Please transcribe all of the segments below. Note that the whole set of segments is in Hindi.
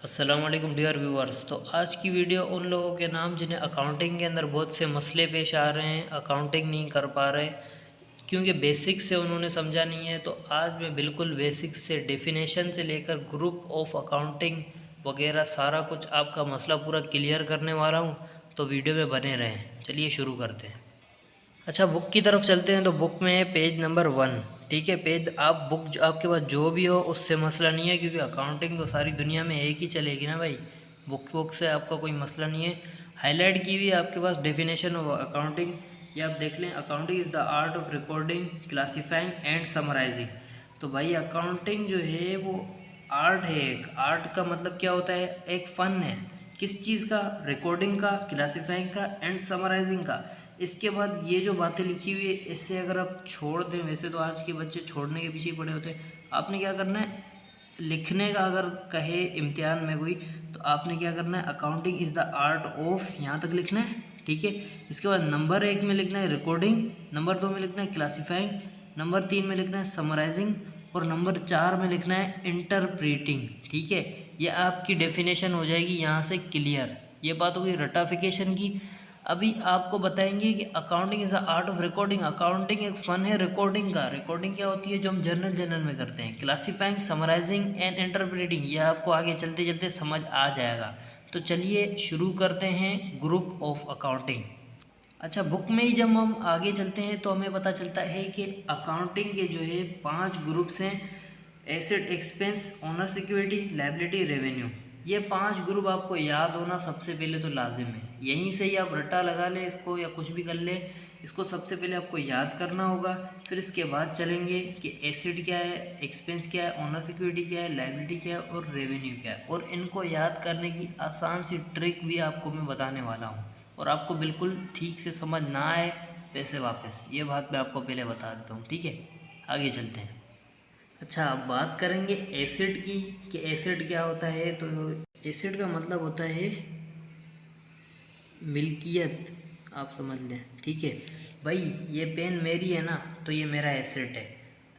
अस्सलाम वालेकुम डियर व्यूअर्स। तो आज की वीडियो उन लोगों के नाम जिन्हें अकाउंटिंग के अंदर बहुत से मसले पेश आ रहे हैं, अकाउंटिंग नहीं कर पा रहे क्योंकि बेसिक्स से उन्होंने समझा नहीं है। तो आज मैं बिल्कुल बेसिक्स से डेफिनेशन से लेकर ग्रुप ऑफ अकाउंटिंग वगैरह सारा कुछ आपका मसला पूरा क्लियर करने वाला हूँ। तो वीडियो में बने रहें। चलिए शुरू करते हैं। अच्छा, बुक की तरफ चलते हैं। तो बुक में है पेज नंबर 1। ठीक है, पेज आप बुक जो आपके पास जो भी हो उससे मसला नहीं है, क्योंकि अकाउंटिंग तो सारी दुनिया में एक ही चलेगी ना भाई। बुक से आपका कोई मसला नहीं है। हाईलाइट की हुई है आपके पास डेफिनेशन ऑफ अकाउंटिंग। ये आप देख लें, accounting is the art of recording, classifying and summarising. तो भाई अकाउंटिंग जो है वो आर्ट है। एक आर्ट का मतलब क्या होता है? एक फ़न है। किस चीज़ का? रिकॉर्डिंग का, क्लासीफाइंग का एंड समराइजिंग का। इसके बाद ये जो बातें लिखी हुई है, इससे अगर आप छोड़ दें, वैसे तो आज के बच्चे छोड़ने के पीछे पड़े होते हैं। आपने क्या करना है, लिखने का अगर कहे इम्तिहान में कोई, तो आपने क्या करना है, accounting is the art of, यहाँ तक लिखना है। ठीक है, इसके बाद नंबर 1 में लिखना है रिकॉर्डिंग, नंबर 2 में लिखना है क्लासीफाइंग, नंबर 3 में लिखना है समराइजिंग और नंबर 4 में लिखना है इंटरप्रेटिंग। ठीक है, ये आपकी डेफिनेशन हो जाएगी यहाँ से क्लियर। ये बात होगी रटाफिकेशन की। अभी आपको बताएंगे कि accounting is the art of recording. Accounting एक फ़न है रिकॉर्डिंग का। रिकॉर्डिंग क्या होती है? जो हम जनरल में करते हैं। क्लासीफाइंग, समराइजिंग एंड इंटरप्रेटिंग, ये आपको आगे चलते चलते समझ आ जाएगा। तो चलिए शुरू करते हैं ग्रुप ऑफ अकाउंटिंग। अच्छा, बुक में ही जब हम आगे चलते हैं तो हमें पता चलता है कि अकाउंटिंग के जो है 5 ग्रुप्स हैं। Asset, expense, owner security, liability, revenue. ये 5 ग्रुप आपको याद होना सबसे पहले तो लाजिम है। यहीं से ही आप रट्टा लगा लें इसको या कुछ भी कर लें। इसको सबसे पहले आपको याद करना होगा। फिर इसके बाद चलेंगे कि एसेट क्या है, एक्सपेंस क्या है, ओनर सिक्योरिटी क्या है, लायबिलिटी क्या है और रेवेन्यू क्या है। और इनको याद करने की आसान सी ट्रिक भी आपको मैं बताने वाला हूँ। और आपको बिल्कुल ठीक से समझ ना आए, पैसे वापस। ये बात मैं आपको पहले बता देता हूँ। ठीक है, आगे चलते हैं। अच्छा, अब बात करेंगे एसिड की कि एसिड क्या होता है। तो एसिड का मतलब होता है मिल्कियत, आप समझ लें। ठीक है भाई, ये पेन मेरी है ना, तो ये मेरा एसेट है।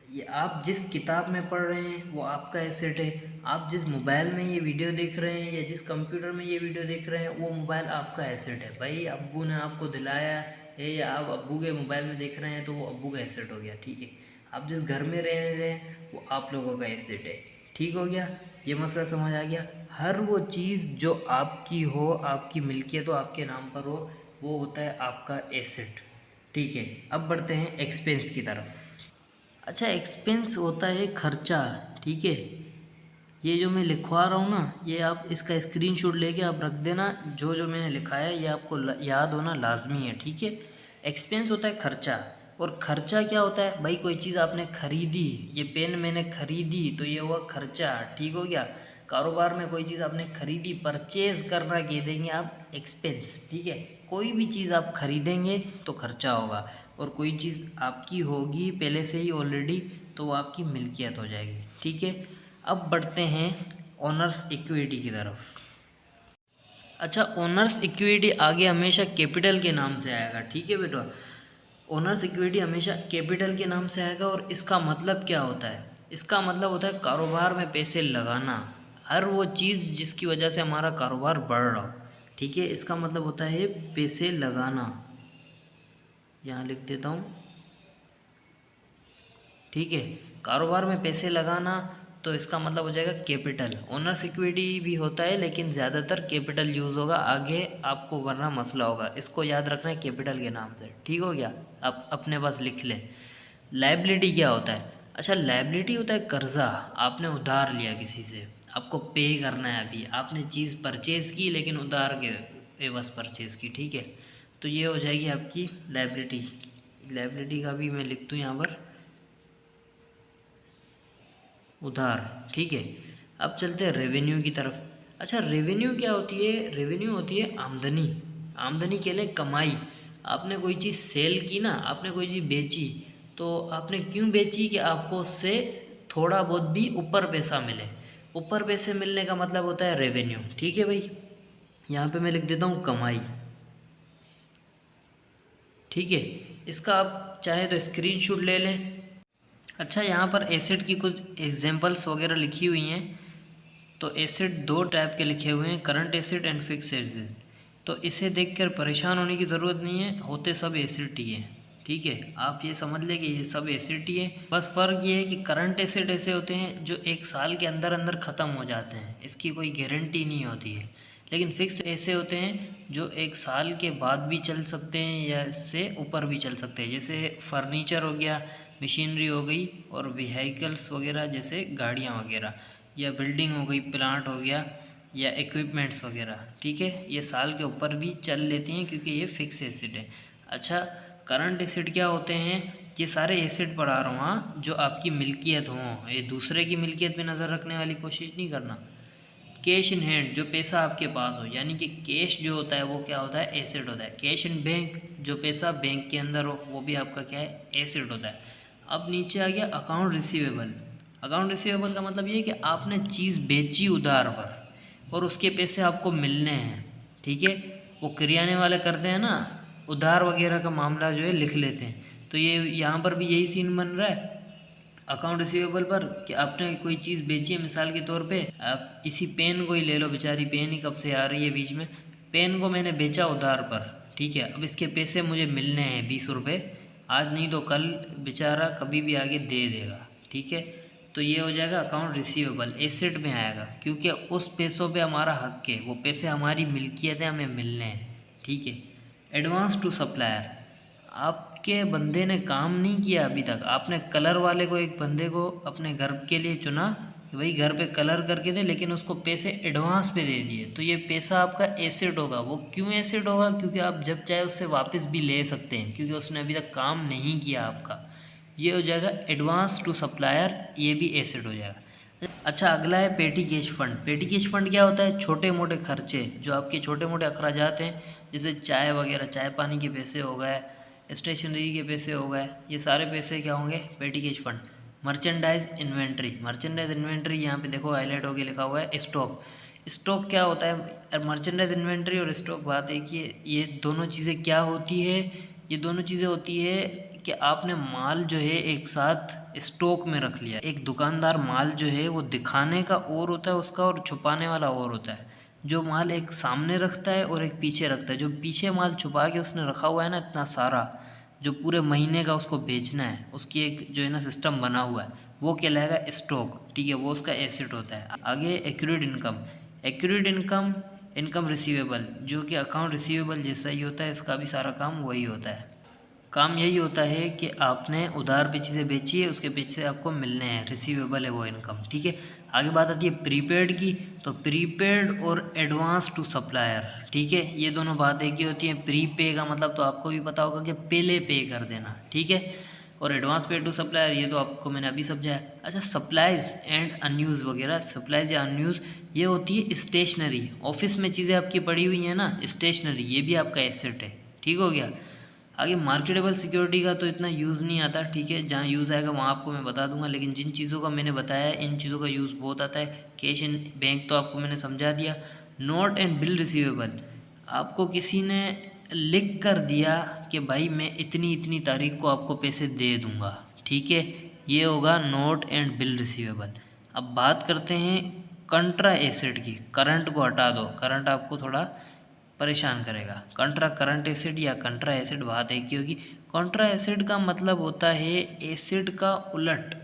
ये आप जिस किताब में पढ़ रहे हैं वो आपका एसेट है। आप जिस मोबाइल में ये वीडियो देख रहे हैं या जिस कंप्यूटर में ये वीडियो देख रहे हैं वो मोबाइल आपका एसेट है। भाई अब्बू ने आपको दिलाया है या आप अब्बू के मोबाइल में देख रहे हैं तो वो अब्बू का एसेट हो गया। ठीक है, आप जिस घर में रह रहे हैं वो आप लोगों का एसेट है। ठीक हो गया, ये मसला समझ आ गया। हर वो चीज़ जो आपकी हो, आपकी मिल्कियत हो, आपके नाम पर हो, वो होता है आपका एसेट। ठीक है, अब बढ़ते हैं एक्सपेंस की तरफ। अच्छा, एक्सपेंस होता है खर्चा। ठीक है, ये जो मैं लिखवा रहा हूँ ना, ये आप इसका स्क्रीनशॉट लेके आप रख देना। जो जो मैंने लिखा है ये आपको याद होना लाजमी है। ठीक है, एक्सपेंस होता है खर्चा। और खर्चा क्या होता है भाई? कोई चीज़ आपने खरीदी, ये पेन मैंने खरीदी तो ये हुआ खर्चा। ठीक हो गया। कारोबार में कोई चीज़ आपने खरीदी, परचेज करना कह देंगे आप, एक्सपेंस। ठीक है, कोई भी चीज़ आप खरीदेंगे तो खर्चा होगा। और कोई चीज़ आपकी होगी पहले से ही ऑलरेडी, तो वो आपकी मिल्कियत हो जाएगी। ठीक है, अब बढ़ते हैं ओनर्स इक्विटी की तरफ। अच्छा, ओनर्स इक्विटी आगे हमेशा कैपिटल के नाम से आएगा। ठीक है बेटा, ओनर्स इक्विटी हमेशा कैपिटल के नाम से आएगा। और इसका मतलब क्या होता है? इसका मतलब होता है कारोबार में पैसे लगाना। हर वो चीज़ जिसकी वजह से हमारा कारोबार बढ़ रहा हो। ठीक है, इसका मतलब होता है पैसे लगाना। यहाँ लिख देता हूँ। ठीक है, कारोबार में पैसे लगाना, तो इसका मतलब हो जाएगा कैपिटल। ओनर सिक्योरिटी भी होता है लेकिन ज़्यादातर कैपिटल यूज़ होगा आगे आपको, वरना मसला होगा। इसको याद रखना है कैपिटल के नाम से। ठीक हो गया, आप अपने पास लिख लें। लायबिलिटी क्या होता है? अच्छा, लायबिलिटी होता है कर्ज़ा। आपने उधार लिया किसी से, आपको पे करना है। अभी आपने चीज़ परचेज़ की लेकिन उधार के एवज परचेज़ की। ठीक है, तो ये हो जाएगी आपकी लायबिलिटी। लायबिलिटी का भी मैं लिख दूँ यहाँ पर, उधार। ठीक है, अब चलते हैं रेवेन्यू की तरफ। अच्छा, रेवेन्यू क्या होती है? रेवेन्यू होती है आमदनी। आमदनी के लिए कमाई। आपने कोई चीज़ सेल की ना, आपने कोई चीज़ बेची, तो आपने क्यों बेची? कि आपको उससे थोड़ा बहुत भी ऊपर पैसा मिले। ऊपर पैसे मिलने का मतलब होता है रेवेन्यू। ठीक है भाई, यहाँ पे मैं लिख देता हूँ कमाई। ठीक है, इसका आप चाहें तो स्क्रीनशॉट ले लें। अच्छा, यहाँ पर एसेट की कुछ एग्जांपल्स वगैरह लिखी हुई हैं। तो एसिड दो टाइप के लिखे हुए हैं, current acid and fix acid. तो इसे देखकर परेशान होने की ज़रूरत नहीं है, होते सब एसिड ही हैं। ठीक है, आप ये समझ लें कि ये सब एसिड ही है। बस फ़र्क ये है कि करंट एसिड ऐसे होते हैं जो एक साल के अंदर अंदर ख़त्म हो जाते हैं, इसकी कोई गारंटी नहीं होती है। लेकिन फिक्स ऐसे होते हैं जो एक साल के बाद भी चल सकते हैं या इससे ऊपर भी चल सकते हैं। जैसे फर्नीचर हो गया, मशीनरी हो गई और व्हीकल्स वगैरह जैसे गाड़ियाँ वगैरह, या बिल्डिंग हो गई, प्लांट हो गया, या इक्विपमेंट्स वगैरह। ठीक है, ये साल के ऊपर भी चल लेती हैं क्योंकि ये फिक्स एसिड है। अच्छा, करंट एसिड क्या होते हैं? ये सारे एसिड पढ़ा रहा हूँ हाँ, जो आपकी मिल्कियत हों, ये दूसरे की मिल्कियत पे नज़र रखने वाली कोशिश नहीं करना। कैश इन हैंड, जो पैसा आपके पास हो, यानी कि कैश जो होता है वो क्या होता है? एसिड होता है। कैश इन बैंक, जो पैसा बैंक के अंदर हो वो भी आपका क्या है? एसिड होता है। अब नीचे आ गया अकाउंट रिसीवेबल। अकाउंट रिसीवेबल का मतलब ये है कि आपने चीज़ बेची उधार पर और उसके पैसे आपको मिलने हैं। ठीक है, वो किराने वाले करते हैं ना, उधार वगैरह का मामला जो है लिख लेते हैं। तो ये यहाँ पर भी यही सीन बन रहा है अकाउंट रिसीवेबल पर, कि आपने कोई चीज़ बेची है। मिसाल के तौर पे आप इसी पेन को ही ले लो, बेचारी पेन ही कब से आ रही है बीच में। पेन को मैंने बेचा उधार पर, ठीक है, अब इसके पैसे मुझे मिलने हैं 20 रुपये, आज नहीं तो कल बेचारा कभी भी आगे दे देगा। ठीक है, तो ये हो जाएगा अकाउंट रिसीवेबल, एसेट में आएगा क्योंकि उस पैसों पे हमारा हक है, वो पैसे हमारी मिल्कियत है, हमें मिलने हैं। ठीक है। एडवांस टू सप्लायर, आपके बंदे ने काम नहीं किया अभी तक, आपने कलर वाले को, एक बंदे को अपने घर के लिए चुना कि भाई घर पे कलर करके दे, लेकिन उसको पैसे एडवांस पे दे दिए, तो ये पैसा आपका एसेट होगा। वो क्यों एसेट होगा? क्योंकि आप जब चाहे उससे वापस भी ले सकते हैं, क्योंकि उसने अभी तक काम नहीं किया आपका। ये हो जाएगा एडवांस टू सप्लायर, ये भी एसेट हो जाएगा। अच्छा, अगला है पेटी कैश फंड। पेटी कैश फंड क्या होता है? छोटे मोटे खर्चे, जो आपके छोटे मोटे अखराजात हैं, जैसे चाय वगैरह, चाय पानी के पैसे हो गए, स्टेशनरी के पैसे हो गए, ये सारे पैसे क्या होंगे? पेटी cash fund. Merchandise inventory, merchandise inventory यहाँ पे देखो हाईलाइट होकर लिखा हुआ है स्टॉक। स्टॉक क्या होता है? मर्चेंडाइज इन्वेंट्री और स्टॉक बात है कि ये दोनों चीज़ें क्या होती है? ये दोनों चीज़ें होती है कि आपने माल जो है एक साथ स्टॉक में रख लिया। एक दुकानदार माल जो है वो दिखाने का और होता है उसका, और छुपाने वाला और होता है। जो माल एक सामने रखता है और एक पीछे रखता है, जो पीछे माल छुपा के उसने रखा हुआ है ना इतना सारा, जो पूरे महीने का उसको बेचना है, उसकी एक जो है ना सिस्टम बना हुआ है, वो कहलाएगा स्टॉक। ठीक है, वो उसका एसेट होता है। आगे accurate income. Accurate income, income receivable, जो कि अकाउंट रिसीवेबल जैसा ही होता है, इसका भी सारा काम वही होता है। काम यही होता है कि आपने उधार पे चीज़ें बेची है, उसके पीछे आपको मिलने हैं, रिसीवेबल है वो इनकम। ठीक है, आगे बात आती है प्रीपेड की। तो प्रीपेड और एडवांस टू सप्लायर, ठीक है, ये दोनों बात एक ही होती हैं। प्रीपे का मतलब तो आपको भी पता होगा कि पहले पे कर देना, ठीक है, और एडवांस पे टू सप्लायर, ये तो आपको मैंने अभी समझाया। अच्छा, सप्लाइज एंड अनयूज़ वगैरह, सप्लाइज या अनयूज़ ये होती है स्टेशनरी। ऑफिस में चीज़ें आपकी पड़ी हुई हैं ना, स्टेशनरी, ये भी आपका एसेट है। ठीक हो गया। आगे मार्केटेबल सिक्योरिटी का तो इतना यूज़ नहीं आता, ठीक है, जहाँ यूज़ आएगा वहाँ आपको मैं बता दूंगा, लेकिन जिन चीज़ों का मैंने बताया है इन चीज़ों का यूज़ बहुत आता है। कैश इन बैंक तो आपको मैंने समझा दिया। नोट एंड बिल रिसीवेबल, आपको किसी ने लिख कर दिया कि भाई मैं इतनी इतनी तारीख को आपको पैसे दे दूँगा, ठीक है, ये होगा नोट एंड बिल रिसीवेबल। अब बात करते हैं कंट्रा एसेट की। करंट को हटा दो, करंट आपको थोड़ा परेशान करेगा। कंट्रा करंट एसिड या कंट्रा एसिड बात एक ही होगी। कंट्रा एसिड का मतलब होता है एसिड का उलट।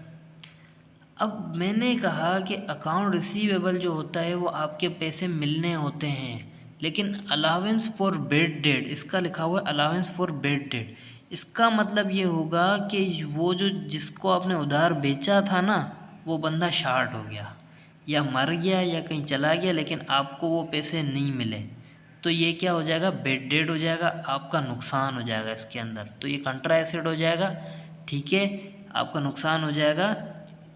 अब मैंने कहा कि अकाउंट रिसीवेबल जो होता है वो आपके पैसे मिलने होते हैं, लेकिन अलाउंस फॉर बेड डेट, इसका लिखा हुआ है अलाउंस फॉर बेड डेट। इसका मतलब ये होगा कि वो जो जिसको आपने उधार बेचा था ना, वो बंदा शार्ट हो गया या मर गया या कहीं चला गया, लेकिन आपको वो पैसे नहीं मिले, तो ये क्या हो जाएगा? बेड डेड हो जाएगा, आपका नुकसान हो जाएगा इसके अंदर, तो ये कंट्रा एसिड हो जाएगा। ठीक है, आपका नुकसान हो जाएगा,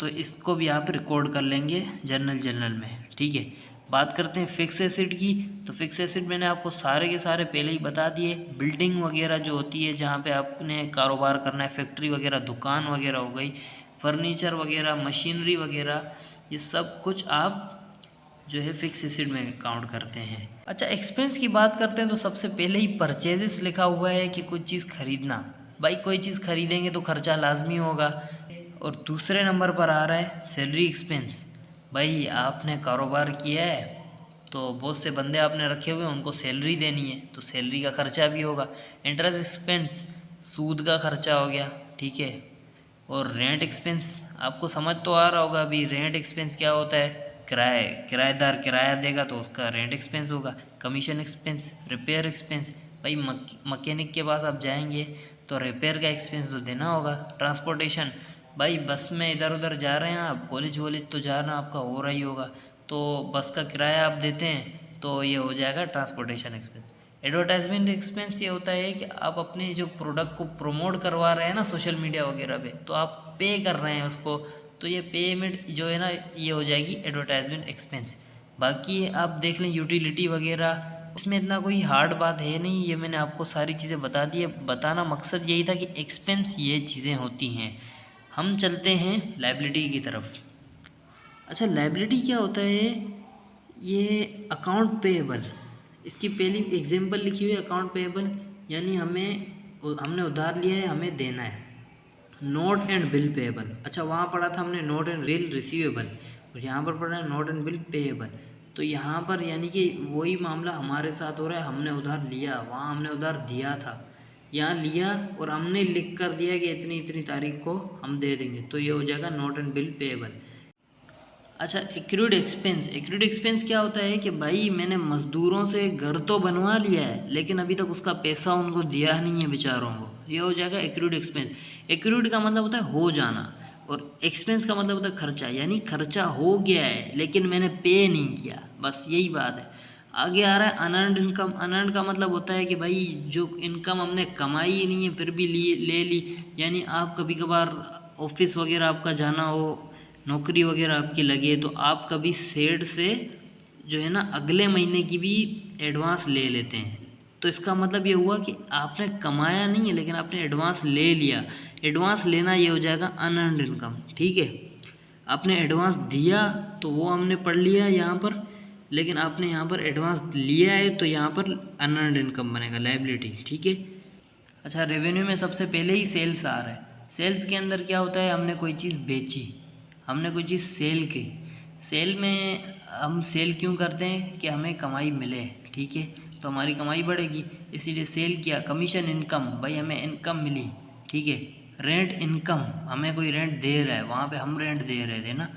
तो इसको भी आप रिकॉर्ड कर लेंगे जर्नल में। ठीक है, बात करते हैं फिक्स एसिड की। तो फिक्स एसिड मैंने आपको सारे के सारे पहले ही बता दिए। बिल्डिंग वगैरह जो होती है जहाँ पे आपने कारोबार करना है, फैक्ट्री वगैरह, दुकान वगैरह हो गई, फर्नीचर वगैरह, मशीनरी वगैरह, ये सब कुछ आप जो है फिक्स एसिड में काउंट करते हैं। अच्छा, एक्सपेंस की बात करते हैं तो सबसे पहले ही परचेजेस लिखा हुआ है कि कुछ चीज़ खरीदना। भाई कोई चीज़ खरीदेंगे तो खर्चा लाजमी होगा। और दूसरे नंबर पर आ रहा है सैलरी एक्सपेंस। भाई आपने कारोबार किया है तो बहुत से बंदे आपने रखे हुए हैं, उनको सैलरी देनी है तो सैलरी का खर्चा भी होगा। इंटरेस्ट एक्सपेंस सूद का खर्चा हो गया, ठीक है। और रेंट एक्सपेंस आपको समझ तो आ रहा होगा अभी रेंट एक्सपेंस क्या होता है। किराएदार किराया देगा तो उसका रेंट एक्सपेंस होगा। कमीशन एक्सपेंस, रिपेयर एक्सपेंस, भाई मकैनिक के पास आप जाएंगे तो रिपेयर का एक्सपेंस तो देना होगा। ट्रांसपोर्टेशन, भाई बस में इधर उधर जा रहे हैं आप, कॉलेज वॉलेज तो जाना आपका हो रहा ही होगा, तो बस का किराया आप देते हैं तो ये हो जाएगा ट्रांसपोर्टेशन एक्सपेंस। एडवर्टाइजमेंट एक्सपेंस ये होता है कि आप अपने जो प्रोडक्ट को प्रमोट करवा रहे हैं ना सोशल मीडिया वगैरह पे, तो आप पे कर रहे हैं उसको, तो ये पेमेंट जो है ना ये हो जाएगी एडवर्टाइजमेंट एक्सपेंस। बाकी आप देख लें यूटिलिटी वगैरह, इसमें इतना कोई हार्ड बात है नहीं, ये मैंने आपको सारी चीज़ें बता दी है। बताना मकसद यही था कि एक्सपेंस ये चीज़ें होती हैं। हम चलते हैं लायबिलिटी की तरफ। अच्छा, लायबिलिटी क्या होता है, ये अकाउंट पेएबल, इसकी पहली एग्जांपल लिखी हुई है अकाउंट पेएबल, यानी हमने उधार लिया है, हमें देना है। नोट एंड बिल पेएबल, अच्छा वहाँ पढ़ा था हमने नोट एंड बिल रिसीवेबल, और यहाँ पर पढ़ा है नोट एंड बिल पेएबल। तो यहाँ पर यानी कि वही मामला हमारे साथ हो रहा है, हमने उधार लिया, वहाँ हमने उधार दिया था, यहाँ लिया और हमने लिख कर दिया कि इतनी इतनी तारीख को हम दे देंगे, तो ये हो जाएगा नोट एंड बिल पेएबल। अच्छा, एक्रूड एक्सपेंस, एक्रूड एक्सपेंस क्या होता है कि भाई मैंने मज़दूरों से घर तो बनवा लिया है लेकिन अभी तक उसका पैसा उनको दिया नहीं है बेचारों को, ये हो जाएगा एक्रूड एक्सपेंस। एक्रूड का मतलब होता है हो जाना, और एक्सपेंस का मतलब होता है खर्चा, यानी खर्चा हो गया है लेकिन मैंने पे नहीं किया, बस यही बात है। आगे आ रहा है अनअर्न्ड इनकम। अनअर्न्ड का मतलब होता है कि भाई जो इनकम हमने कमाई ही नहीं है फिर भी ले ली, यानी आप कभी कभार ऑफिस वगैरह आपका जाना हो, नौकरी वगैरह आपकी लगी है, तो आप कभी सेठ से जो है ना अगले महीने की भी एडवांस ले लेते हैं, तो इसका मतलब ये हुआ कि आपने कमाया नहीं है लेकिन आपने एडवांस ले लिया। एडवांस लेना ये हो जाएगा अनअर्न्ड इनकम, ठीक है। आपने एडवांस दिया तो वो हमने पढ़ लिया यहाँ पर, लेकिन आपने यहाँ पर एडवांस लिया है तो यहाँ पर अनअर्न्ड इनकम बनेगा, लायबिलिटी, ठीक है। अच्छा, रेवेन्यू में सबसे पहले ही सेल्स आ रहा है। सेल्स के अंदर क्या होता है, हमने कोई चीज़ बेची, हमने कोई चीज़ सेल की। सेल में हम सेल क्यों करते हैं कि हमें कमाई मिले, ठीक है, तो हमारी कमाई बढ़ेगी इसीलिए सेल किया। कमीशन इनकम, भाई हमें इनकम मिली, ठीक है। रेंट इनकम, हमें कोई रेंट दे रहा है, वहाँ पे हम रेंट दे रहे थे ना।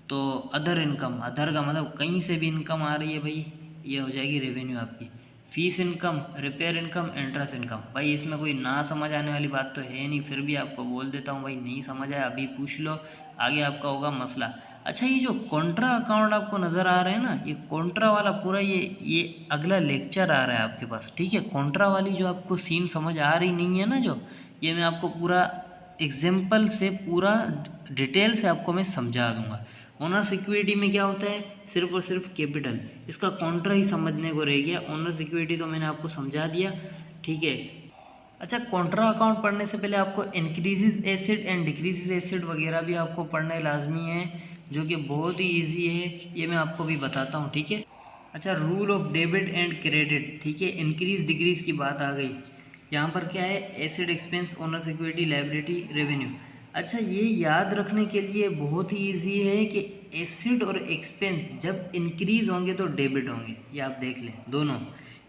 तो अदर इनकम, अदर का मतलब कहीं से भी इनकम आ रही है भाई, ये हो जाएगी रेवेन्यू आपकी। Fees income, repair income, interest income, भाई इसमें कोई ना समझ आने वाली बात तो है नहीं, फिर भी आपको बोल देता हूँ भाई, नहीं समझ आया अभी पूछ लो, आगे आपका होगा मसला। अच्छा, ये जो कॉन्ट्रा अकाउंट आपको नज़र आ रहा है ना, ये कॉन्ट्रा वाला पूरा ये अगला लेक्चर आ रहा है आपके पास, ठीक है। कॉन्ट्रा वाली जो आपको सीन समझ आ रही नहीं है ना, जो ये मैं आपको पूरा एग्जाम्पल से पूरा डिटेल से आपको मैं समझा दूंगा। ओनर्स इक्विटी में क्या होता है, सिर्फ और सिर्फ कैपिटल, इसका कॉन्ट्रा ही समझने को रह गया। ओनर्स इक्विटी तो मैंने आपको समझा दिया, ठीक है। अच्छा, कॉन्ट्रा अकाउंट पढ़ने से पहले आपको increases acid and decreases acid वगैरह भी आपको पढ़ने लाजमी है, जो कि बहुत ही ईजी है, ये मैं आपको भी बताता हूँ, ठीक है। अच्छा, rule of debit and credit, ठीक है। इंक्रीज डिक्रीज की बात आ गई, यहाँ पर क्या है, acid, expense, owners equity, liability, revenue. अच्छा, ये याद रखने के लिए बहुत ही ईजी है कि एसिड और एक्सपेंस जब इंक्रीज होंगे तो डेबिट होंगे, ये आप देख लें, दोनों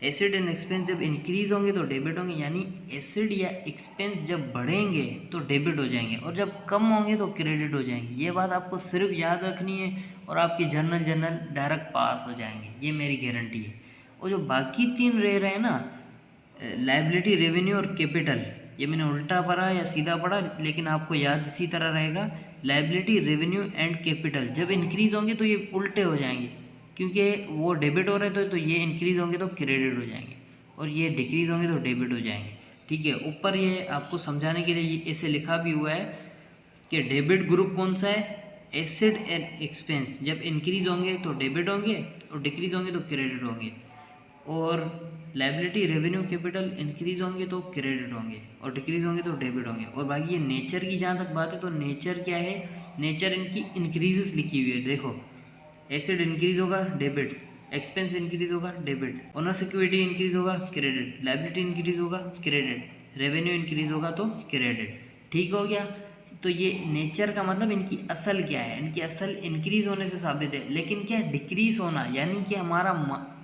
एसिड एंड एक्सपेंस जब इंक्रीज होंगे तो डेबिट होंगे, यानी एसिड या एक्सपेंस जब बढ़ेंगे तो डेबिट हो जाएंगे और जब कम होंगे तो क्रेडिट हो जाएंगे। ये बात आपको सिर्फ याद रखनी है और आपकी जनरल डायरेक्ट पास हो जाएंगे, ये मेरी गारंटी है। और जो बाकी तीन रह रहे हैं ना, लायबिलिटी, रेवेन्यू और कैपिटल, ये मैंने उल्टा पढ़ा या सीधा पढ़ा, लेकिन आपको याद इसी तरह रहेगा। लायबिलिटी, रेवेन्यू एंड कैपिटल जब इंक्रीज होंगे तो ये उल्टे हो जाएंगे, क्योंकि वो डेबिट हो रहे थे तो ये इंक्रीज होंगे तो क्रेडिट हो जाएंगे, और ये डिक्रीज होंगे तो डेबिट हो जाएंगे, ठीक है। ऊपर ये आपको समझाने के लिए ऐसे लिखा भी हुआ है कि डेबिट ग्रुप कौन सा है, एसिड एंड एक्सपेंस जब इंक्रीज होंगे तो डेबिट होंगे और डिक्रीज होंगे तो क्रेडिट होंगे, और लायबिलिटी, रेवेन्यू, कैपिटल इंक्रीज होंगे तो क्रेडिट होंगे और डिक्रीज होंगे तो डेबिट होंगे। और बाकी ये नेचर की जहाँ तक बात है, तो नेचर क्या है, नेचर इनकी इंक्रीजेस लिखी हुई है, देखो एसिड इंक्रीज होगा डेबिट, एक्सपेंस इंक्रीज होगा डेबिट, ओनर्स इक्विटी इंक्रीज होगा क्रेडिट, लायबिलिटी इंक्रीज होगा क्रेडिट, रेवेन्यू इंक्रीज होगा तो क्रेडिट, ठीक हो गया। तो ये नेचर का मतलब इनकी असल क्या है, इनकी असल इंक्रीज होने से साबित है, लेकिन क्या डिक्रीज होना, यानी कि हमारा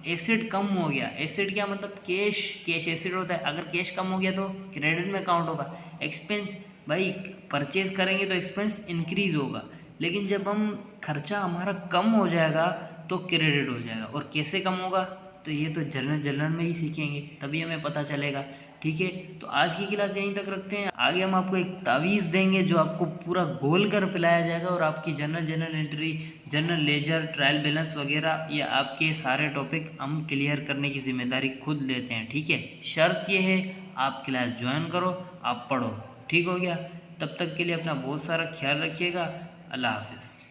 एसिड कम हो गया। एसिड क्या मतलब कैश एसिड होता है, अगर कैश कम हो गया तो क्रेडिट में काउंट होगा। एक्सपेंस भाई परचेज करेंगे तो एक्सपेंस इंक्रीज होगा, लेकिन जब हम खर्चा हमारा कम हो जाएगा तो क्रेडिट हो जाएगा। और कैसे कम होगा, तो ये तो जनरल में ही सीखेंगे, तभी हमें पता चलेगा। ठीक है, तो आज की क्लास यहीं तक रखते हैं। आगे हम आपको एक तावीज़ देंगे जो आपको पूरा घोल कर पिलाया जाएगा, और आपकी general entry, general ledger, trial balance वगैरह, ये आपके सारे टॉपिक हम क्लियर करने की जिम्मेदारी खुद लेते हैं। ठीक है, शर्त ये है आप क्लास ज्वाइन करो, आप पढ़ो। ठीक हो गया, तब तक के लिए अपना बहुत सारा ख्याल रखिएगा। अल्लाह हाफिज़।